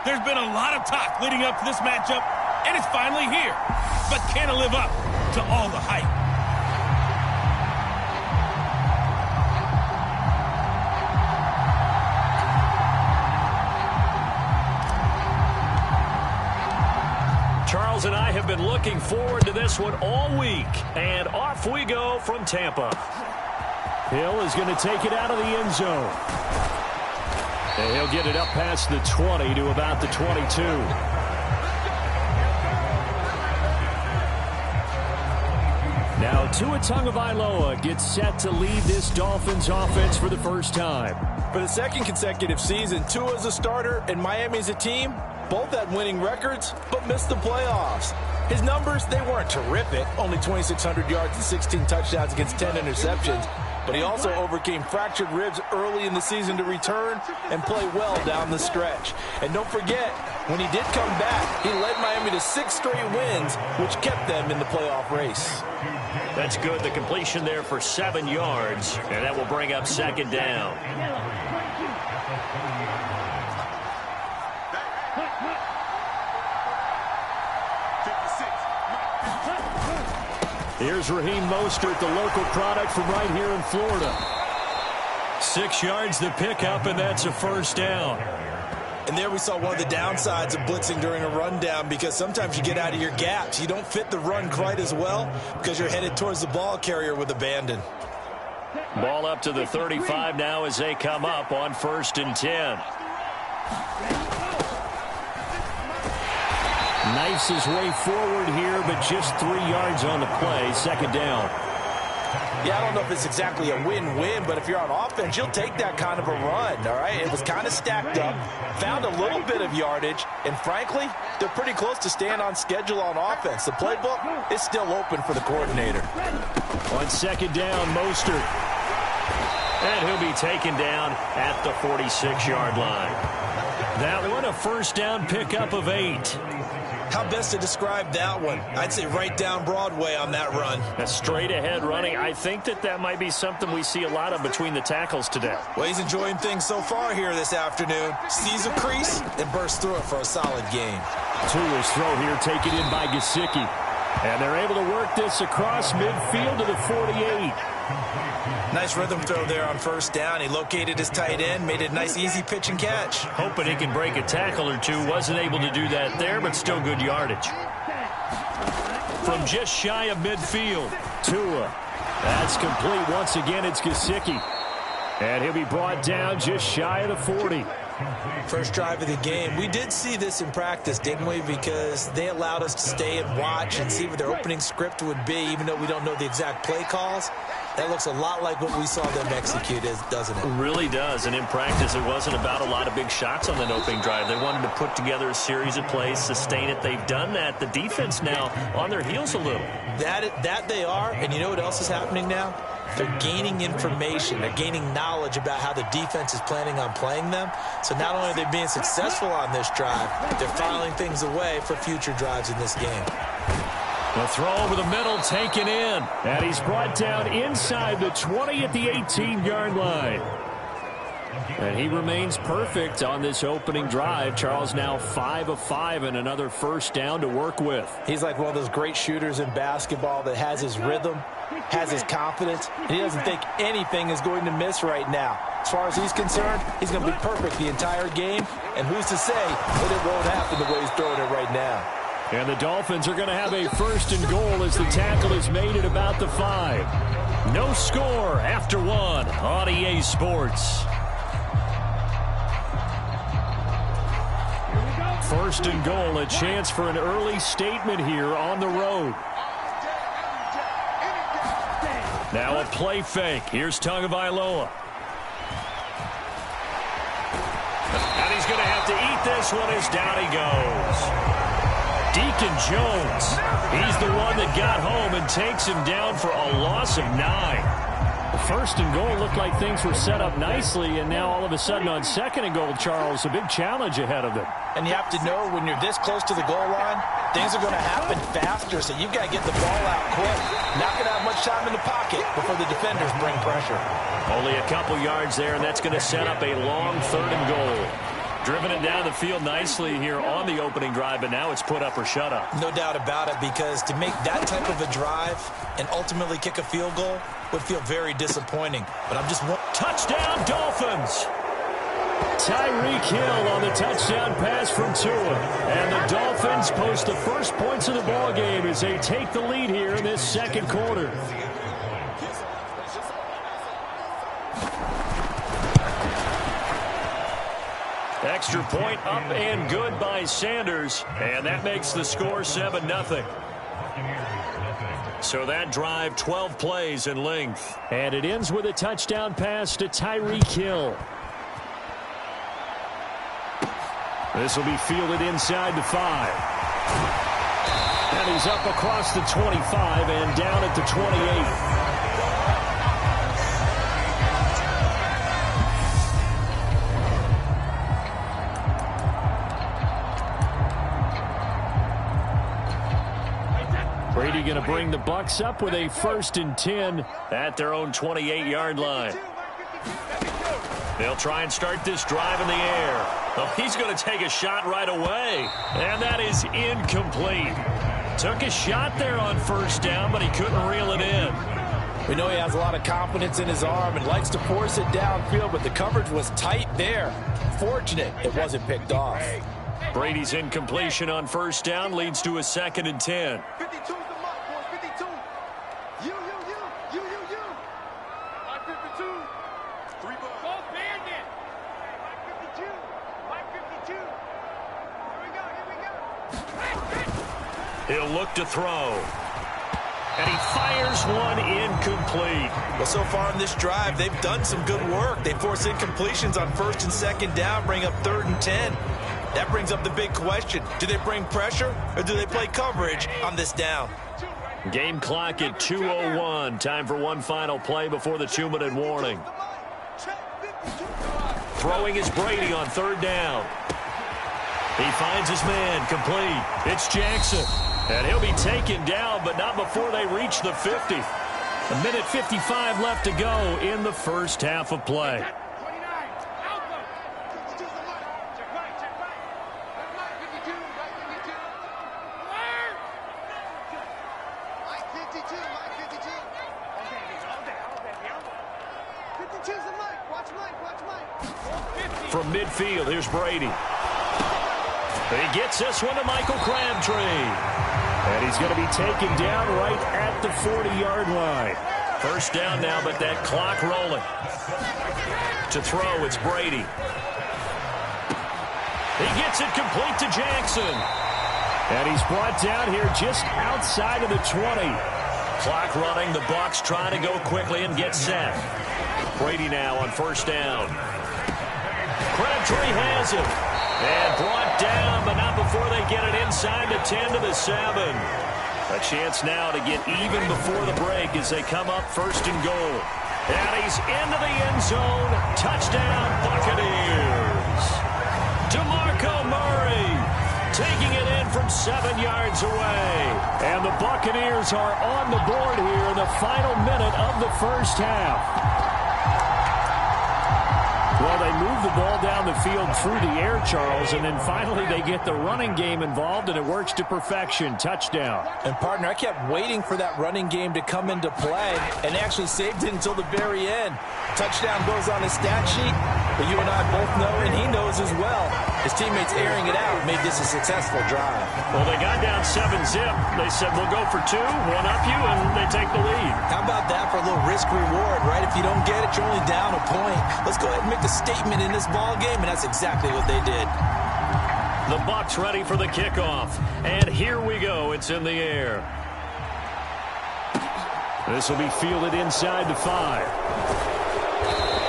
There's been a lot of talk leading up to this matchup, and it's finally here. But can it live up to all the hype? Charles and I have been looking forward to this one all week. And off we go from Tampa. Hill is going to take it out of the end zone. And he'll get it up past the 20 to about the 22. Now Tua Tagovailoa gets set to lead this Dolphins offense for the first time. For the second consecutive season, Tua's a starter and Miami's a team. Both had winning records, but missed the playoffs. His numbers, they weren't terrific. Only 2,600 yards and 16 touchdowns against 10 interceptions. But he also overcame fractured ribs early in the season to return and play well down the stretch. And don't forget, when he did come back, he led Miami to 6 straight wins, which kept them in the playoff race. That's good. The completion there for 7 yards, and that will bring up second down. Here's Raheem Mostert, the local product from right here in Florida. 6 yards the pickup, and that's a first down. And there we saw one of the downsides of blitzing during a rundown, because sometimes you get out of your gaps. You don't fit the run quite as well because you're headed towards the ball carrier with abandon. Ball up to the 35 now as they come up on 1st and 10. Knifes his way forward here, but just 3 yards on the play. Second down. Yeah, I don't know if it's exactly a win-win, but if you're on offense, you'll take that kind of a run, all right? It was kind of stacked up, found a little bit of yardage, and frankly, they're pretty close to staying on schedule on offense. The playbook is still open for the coordinator. On second down, Mostert. And he'll be taken down at the 46-yard line. That one, a first down pickup of 8. How best to describe that one? I'd say right down Broadway on that run. A straight-ahead running. I think that might be something we see a lot of between the tackles today. Well, he's enjoying things so far here this afternoon. Sees a crease and bursts through it for a solid gain. Tua's throw here taken in by Gesicki. And they're able to work this across midfield to the 48. Nice rhythm throw there on first down. He located his tight end, made a nice easy pitch and catch. Hoping he can break a tackle or two. Wasn't able to do that there, but still good yardage. From just shy of midfield, Tua. That's complete. Once again, it's Gesicki. And he'll be brought down just shy of the 40. First drive of the game. We did see this in practice, didn't we? Because they allowed us to stay and watch and see what their opening script would be, even though we don't know the exact play calls. That looks a lot like what we saw them execute, doesn't it? It really does. And in practice, it wasn't about a lot of big shots on that opening drive. They wanted to put together a series of plays, sustain it. They've done that. The defense now on their heels a little. That they are. And you know what else is happening now? They're gaining information. They're gaining knowledge about how the defense is planning on playing them. So not only are they being successful on this drive, they're filing things away for future drives in this game. The throw over the middle taken in. And he's brought down inside the 20 at the 18-yard line. And he remains perfect on this opening drive. Charles now 5 of 5 and another first down to work with. He's like one of those great shooters in basketball that has his rhythm, has his confidence, and he doesn't think anything is going to miss right now. As far as he's concerned, he's going to be perfect the entire game, and who's to say that it won't happen the way he's throwing it right now. And the Dolphins are going to have a first and goal as the tackle is made at about the 5. No score after 1 on EA Sports. First and goal, a chance for an early statement here on the road. Now a play fake. Here's Tagovailoa. And he's going to have to eat this one as down he goes. Deacon Jones, he's the one that got home and takes him down for a loss of 9. The first and goal looked like things were set up nicely, and now all of a sudden on second and goal, Charles, a big challenge ahead of them. And you have to know when you're this close to the goal line, things are going to happen faster, so you've got to get the ball out quick. Not going to have much time in the pocket before the defenders bring pressure. Only a couple yards there, and that's going to set up a long 3rd and goal. Driven it down the field nicely here on the opening drive, but now it's put up or shut up. No doubt about it, because to make that type of a drive and ultimately kick a field goal would feel very disappointing. But I'm just... Touchdown, Dolphins! Tyreek Hill on the touchdown pass from Tua. And the Dolphins post the first points of the ball game as they take the lead here in this second quarter. Extra point up and good by Sanders, and that makes the score 7-0. So that drive, 12 plays in length. And it ends with a touchdown pass to Tyreek Hill. This will be fielded inside the 5. And he's up across the 25 and down at the 28. Brady going to bring the Bucs up with a 1st and 10 at their own 28-yard line. They'll try and start this drive in the air. Oh, he's going to take a shot right away. And that is incomplete. Took a shot there on 1st down, but he couldn't reel it in. We know he has a lot of confidence in his arm and likes to force it downfield, but the coverage was tight there. Fortunate it wasn't picked off. Brady's incompletion on 1st down leads to a 2nd and 10. 52's the mark, boys. 52. You. Mark 52. 3 balls. Go bandit. Mark 52. Mark 52. Here we go. He'll look to throw. And he fires one incomplete. Well, so far in this drive, they've done some good work. They force incompletions on 1st and 2nd down, bring up 3rd and 10. That brings up the big question. Do they bring pressure or do they play coverage on this down? Game clock at 2:01. Time for one final play before the 2-minute warning. Throwing is Brady on 3rd down. He finds his man, complete. It's Jackson. And he'll be taken down, but not before they reach the 50. 1:55 left to go in the first half of play. From midfield, here's Brady. He gets this one to Michael Crabtree. And he's going to be taken down right at the 40-yard line. 1st down now, but that clock rolling. To throw, it's Brady. He gets it complete to Jackson. And he's brought down here just outside of the 20. Clock running, the Bucs trying to go quickly and get set. Brady now on 1st down. Crabtree has it. And brought down, but not before they get it inside the 10 to the 7. A chance now to get even before the break as they come up 1st and goal. And he's into the end zone. Touchdown, Buccaneers. DeMarco Murray taking it in from 7 yards away. And the Buccaneers are on the board here in the final minute of the first half. Well, they move the ball down the field through the air, Charles, and then finally they get the running game involved, and it works to perfection. Touchdown. And, partner, I kept waiting for that running game to come into play and actually saved it until the very end. Touchdown goes on his stat sheet, but you and I both know, and he knows as well, his teammates airing it out made this a successful drive. Well, they got down 7-zip. They said, we'll go for 2, one up you, and they take the lead. How about that for a little risk-reward, right? If you don't get it, you're only down a point. Let's go ahead and make the statement in this ball game, and that's exactly what they did. The Bucs ready for the kickoff, and here we go. It's in the air. This will be fielded inside the 5.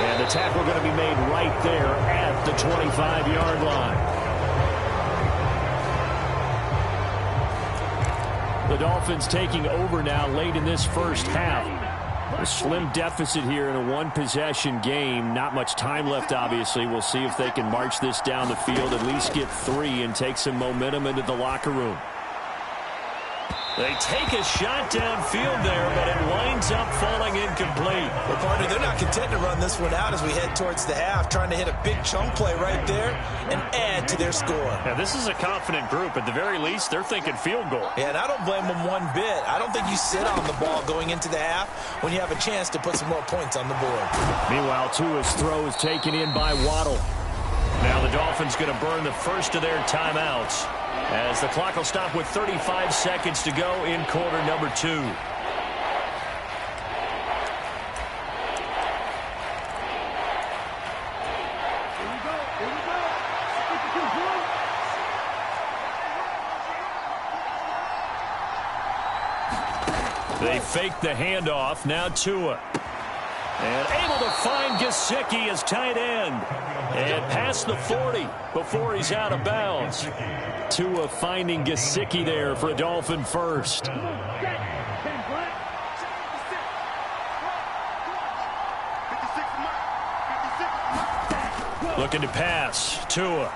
And the tackle going to be made right there at the 25-yard line. The Dolphins taking over now late in this first half. A slim deficit here in a one-possession game. Not much time left, obviously. We'll see if they can march this down the field, at least get 3, and take some momentum into the locker room. They take a shot downfield there, but it winds up falling incomplete. Well, partner, they're not content to run this one out as we head towards the half, trying to hit a big chunk play right there and add to their score. Yeah, this is a confident group. At the very least, they're thinking field goal. Yeah, and I don't blame them one bit. I don't think you sit on the ball going into the half when you have a chance to put some more points on the board. Meanwhile, Tua's throw is taken in by Waddle. Now the Dolphins going to burn the first of their timeouts, as the clock will stop with 35 seconds to go in quarter number 2. They fake the handoff. Now Tua. And able to find Gesicki as tight end. And past the 40 before he's out of bounds. Tua finding Gesicki there for a Dolphin first. Looking to pass. Tua.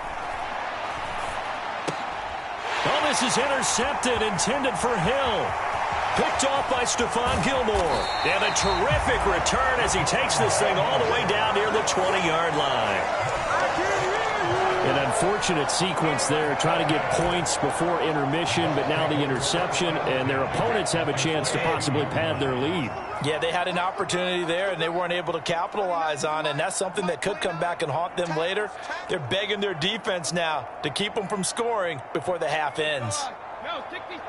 Oh, this is intercepted, intended for Hill. Picked off by Stephon Gilmore. And a terrific return as he takes this thing all the way down near the 20-yard line. An unfortunate sequence there, trying to get points before intermission, but now the interception, and their opponents have a chance to possibly pad their lead. Yeah, they had an opportunity there, and they weren't able to capitalize on it, and that's something that could come back and haunt them later. They're begging their defense now to keep them from scoring before the half ends. No, 66.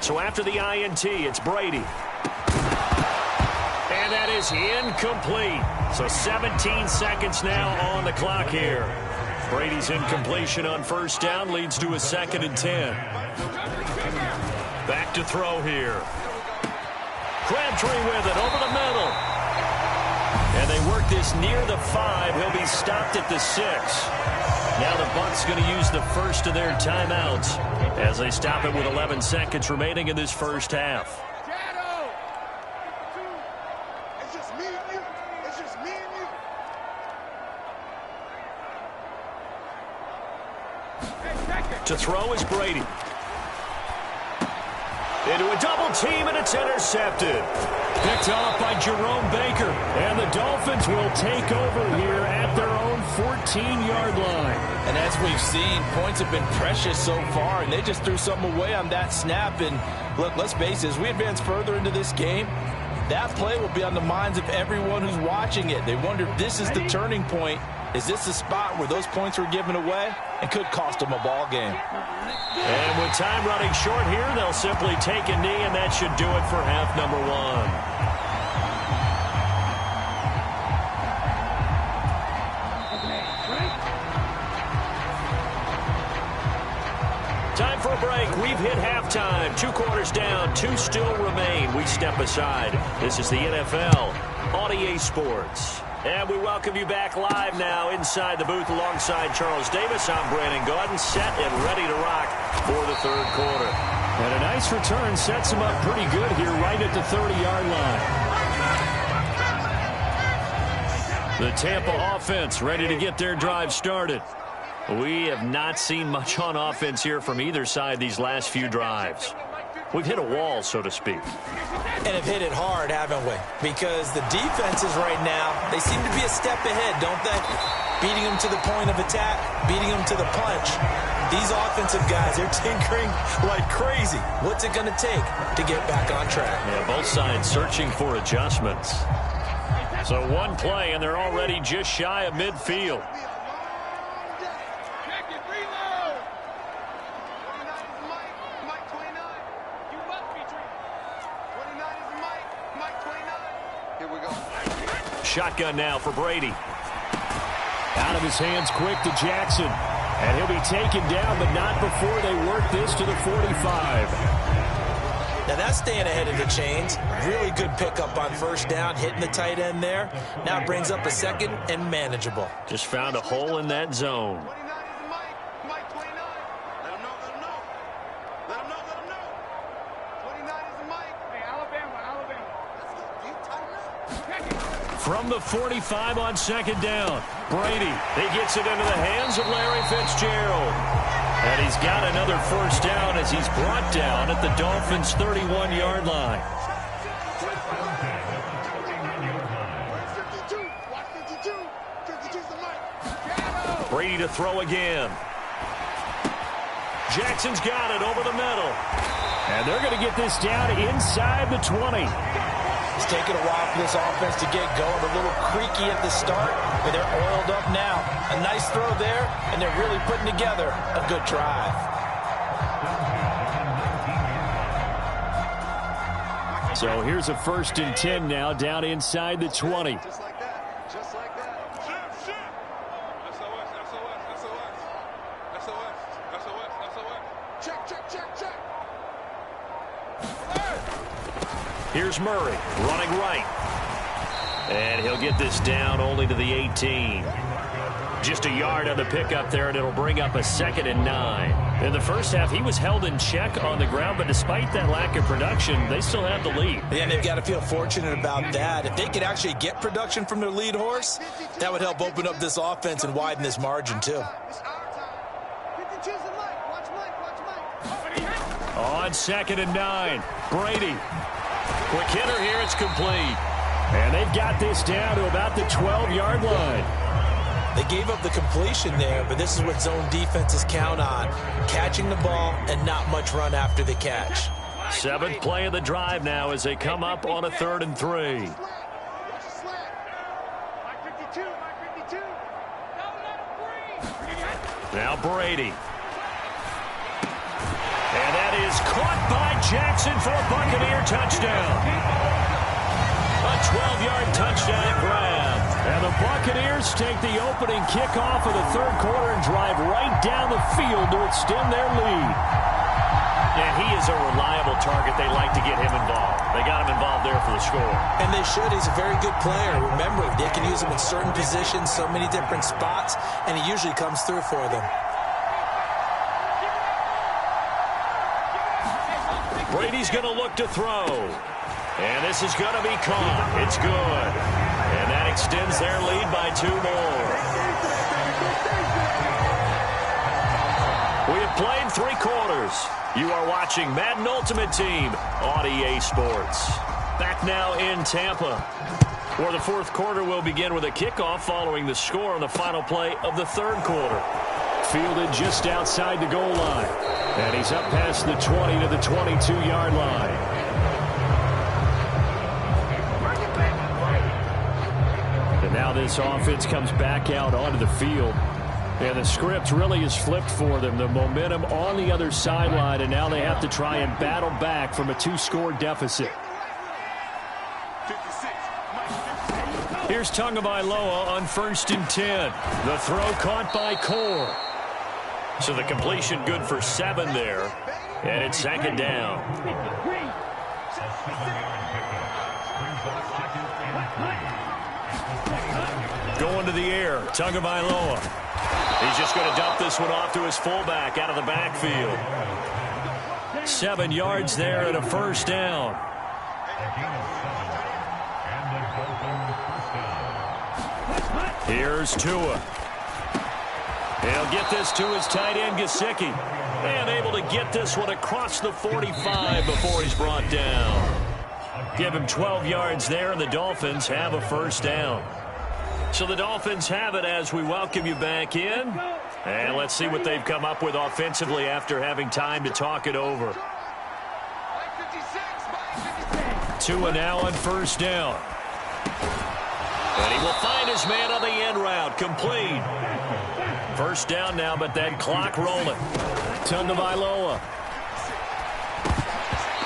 So after the INT, it's Brady. And that is incomplete. So 17 seconds now on the clock here. Brady's incompletion on first down leads to a 2nd and 10. Back to throw here. Crabtree with it over the middle. And they work this near the 5. He'll be stopped at the 6. Now the Bucs going to use the first of their timeouts as they stop it with 11 seconds remaining in this first half. It's just me and you. It's just me and you. To throw is Brady. Into a double team, and it's intercepted. Picked off by Jerome Baker. And the Dolphins will take over here at their own 14-yard line. And as we've seen, points have been precious so far, and they just threw something away on that snap. And look, let's face it, as we advance further into this game, that play will be on the minds of everyone who's watching it. They wonder if this is the turning point. Is this the spot where those points were given away and could cost them a ball game? And with time running short here, they'll simply take a knee, and that should do it for half number 1. Time for a break. We've hit halftime. 2 quarters down. 2 still remain. We step aside. This is the NFL on EA Sports. And we welcome you back live now inside the booth alongside Charles Davis. I'm Brandon Gaudin, set and ready to rock for the 3rd quarter. And a nice return sets him up pretty good here right at the 30-yard line. The Tampa offense ready to get their drive started. We have not seen much on offense here from either side these last few drives. We've hit a wall, so to speak. And have hit it hard, haven't we? Because the defenses right now, they seem to be a step ahead, don't they? Beating them to the point of attack, beating them to the punch. These offensive guys, they're tinkering like crazy. What's it going to take to get back on track? Yeah, both sides searching for adjustments. So one play, and they're already just shy of midfield. Shotgun now for Brady. Out of his hands quick to Jackson. And he'll be taken down, but not before they work this to the 45. Now that's staying ahead of the chains. Really good pickup on first down, hitting the tight end there. Now it brings up a 2nd and manageable. Just found a hole in that zone. from the 45 on second down. Brady, he gets it into the hands of Larry Fitzgerald. And he's got another first down as he's brought down at the Dolphins' 31-yard line. Brady to throw again. Jackson's got it over the middle. And they're going to get this down inside the 20. It's taken a while for this offense to get going. A little creaky at the start, but they're oiled up now. A nice throw there, and they're really putting together a good drive. So here's a 1st and 10 now, down inside the 20. Just like that. Just like that. Check. Here's Murray running right. And he'll get this down only to the 18. Just a yard on the pickup there, and it'll bring up a 2nd and 9. In the first half, he was held in check on the ground, but despite that lack of production, they still have the lead. Yeah, and they've got to feel fortunate about that. If they could actually get production from their lead horse, that would help open up this offense and widen this margin, too. On 2nd and 9, Brady. Quick hitter here, it's complete. And they've got this down to about the 12-yard line. They gave up the completion there, but this is what zone defenses count on. Catching the ball and not much run after the catch. 7th play of the drive now as they come up on a 3rd and 3. Now Brady. And that is caught by Jackson for a Buccaneer touchdown. A 12-yard touchdown grab. And the Buccaneers take the opening kickoff of the 3rd quarter and drive right down the field to extend their lead. Yeah, he is a reliable target. They like to get him involved. They got him involved there for the score. And they should. He's a very good player. Remember, they can use him in certain positions, so many different spots, and he usually comes through for them. Brady's going to look to throw. And this is going to be caught. It's good. And that extends their lead by 2 more. We have played 3 quarters. You are watching Madden Ultimate Team on EA Sports. Back now in Tampa, where the 4th quarter will begin with a kickoff following the score on the final play of the 3rd quarter. Fielded just outside the goal line. And he's up past the 20 to the 22-yard line. And now this offense comes back out onto the field. And the script really is flipped for them. The momentum on the other sideline, and now they have to try and battle back from a 2-score deficit. Here's Tagovailoa on 1st and 10. The throw caught by Core. So the completion good for 7 there. And it's 2nd down. Going to the air, Tagovailoa. He's just going to dump this one off to his fullback out of the backfield. 7 yards there and a 1st down. Here's Tua. He'll get this to his tight end, Gesicki. And able to get this one across the 45 before he's brought down. Give him 12 yards there, and the Dolphins have a 1st down. So the Dolphins have it as we welcome you back in. And let's see what they've come up with offensively after having time to talk it over. Tua now on 1st down. And he will find his man on the end route. Complete. 1st down now, but that clock rolling. Tagovailoa.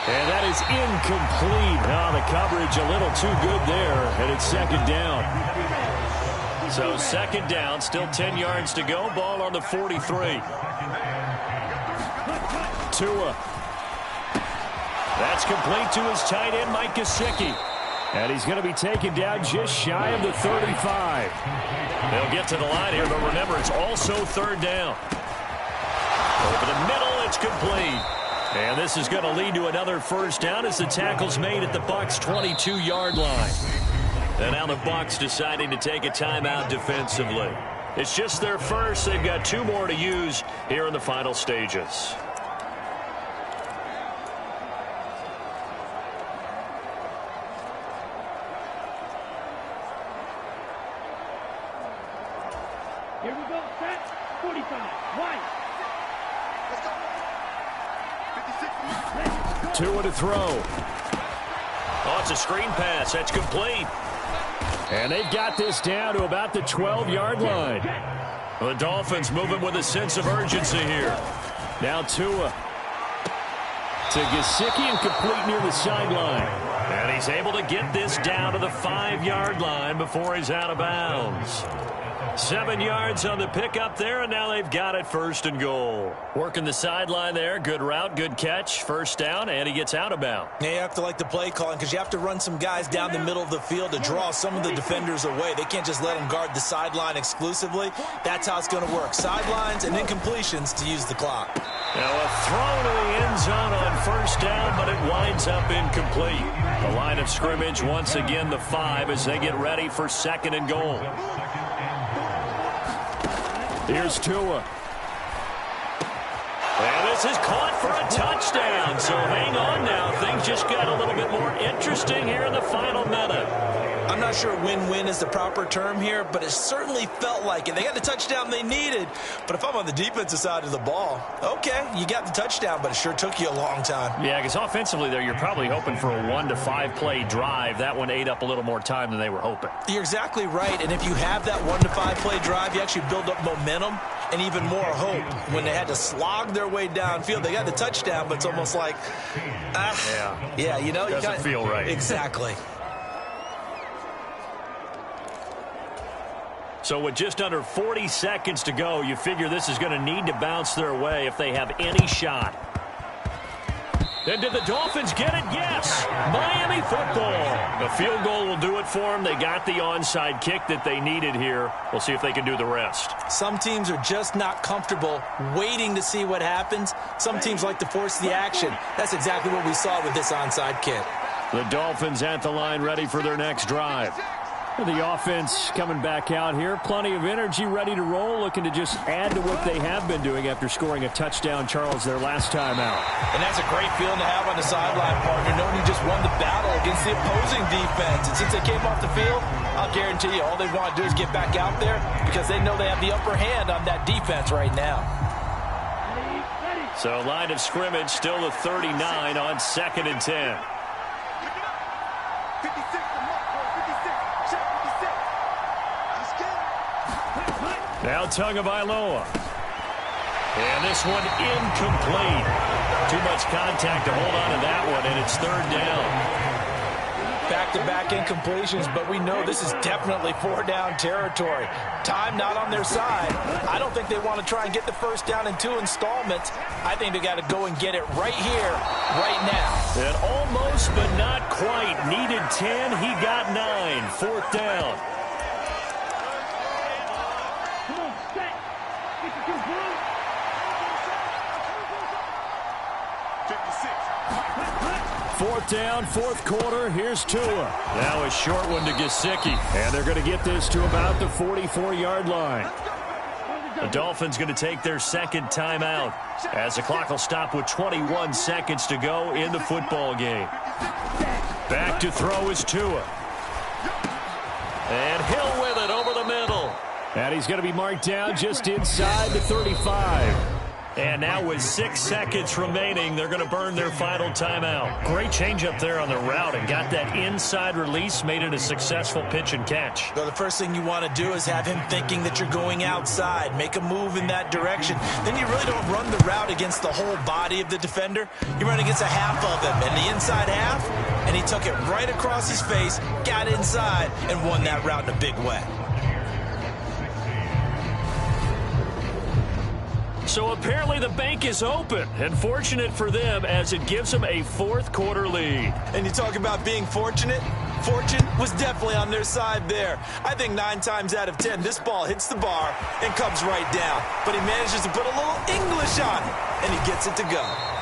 And that is incomplete. Oh, the coverage a little too good there, and it's 2nd down. So 2nd down, still 10 yards to go. Ball on the 43. Tua. That's complete to his tight end, Mike Gesicki. And he's going to be taken down just shy of the 35. They'll get to the line here, but remember, it's also 3rd down. Over the middle, it's complete. And this is going to lead to another 1st down as the tackle's made at the Bucs' 22-yard line. And now the Bucs deciding to take a timeout defensively. It's just their first. They've got 2 more to use here in the final stages. Here we go, set, 45, right. Let's go. 2 to throw. Oh, it's a screen pass. That's complete. And they've got this down to about the 12-yard line. The Dolphins moving with a sense of urgency here. Now Tua to Gesicki and complete near the sideline. And he's able to get this down to the 5-yard line before he's out of bounds. 7 yards on the pickup there, and now they've got it 1st and goal. Working the sideline there. Good route, good catch. 1st down, and he gets out of bounds. Yeah, you have to like the play calling because you have to run some guys down the middle of the field to draw some of the defenders away. They can't just let them guard the sideline exclusively. That's how it's going to work. Sidelines and incompletions to use the clock. Now a throw to the end zone on 1st down, but it winds up incomplete. The line of scrimmage once again the 5 as they get ready for 2nd and goal. Here's Tua. And this is caught for a touchdown. So hang on now. Things just got a little bit more interesting here in the final minute. I'm not sure win-win is the proper term here, but it certainly felt like it. They got the touchdown they needed, but if I'm on the defensive side of the ball, okay, you got the touchdown, but it sure took you a long time. Yeah, because offensively there, you're probably hoping for a 1 to 5 play drive. That one ate up a little more time than they were hoping. You're exactly right, and if you have that 1 to 5 play drive, you actually build up momentum and even more hope. When they had to slog their way downfield, they got the touchdown, but it's almost like, yeah, you know, doesn't feel right. Exactly. So with just under 40 seconds to go, you figure this is going to need to bounce their way if they have any shot. And did the Dolphins get it? Yes. Miami football. The field goal will do it for them. They got the onside kick that they needed here. We'll see if they can do the rest. Some teams are just not comfortable waiting to see what happens. Some teams like to force the action. That's exactly what we saw with this onside kick. The Dolphins at the line ready for their next drive. The offense coming back out here. Plenty of energy, ready to roll, looking to just add to what they have been doing after scoring a touchdown, Charles, their last time out. And that's a great feeling to have on the sideline, partner, knowing you just won the battle against the opposing defense. And since they came off the field, I'll guarantee you all they want to do is get back out there because they know they have the upper hand on that defense right now. So line of scrimmage still the 39 on 2nd and 10. Now Tagovailoa. And this one incomplete. Too much contact to hold on to that one, and it's 3rd down. Back-to-back incompletions, but we know this is definitely 4-down territory. Time not on their side. I don't think they want to try and get the 1st down in 2 installments. I think they got to go and get it right here, right now. And almost, but not quite. Needed 10. He got 9. 4th down. 4th down, 4th quarter. Here's Tua. Now a short one to Gesicki. And they're going to get this to about the 44-yard line. The Dolphins going to take their 2nd timeout as the clock will stop with 21 seconds to go in the football game. Back to throw is Tua. And Hill with it over the middle. And he's going to be marked down just inside the 35. And now with 6 seconds remaining, they're going to burn their final timeout. Great change up there on the route and got that inside release, made it a successful pitch and catch. So the first thing you want to do is have him thinking that you're going outside, make a move in that direction. Then you really don't run the route against the whole body of the defender. You run against a half of him, and the inside half, and he took it right across his face, got inside, and won that route in a big way. So apparently the bank is open, and fortunate for them as it gives them a 4th quarter lead. And you talk about being fortunate. Fortune was definitely on their side there. I think 9 times out of 10, this ball hits the bar and comes right down. But he manages to put a little English on it, and he gets it to go.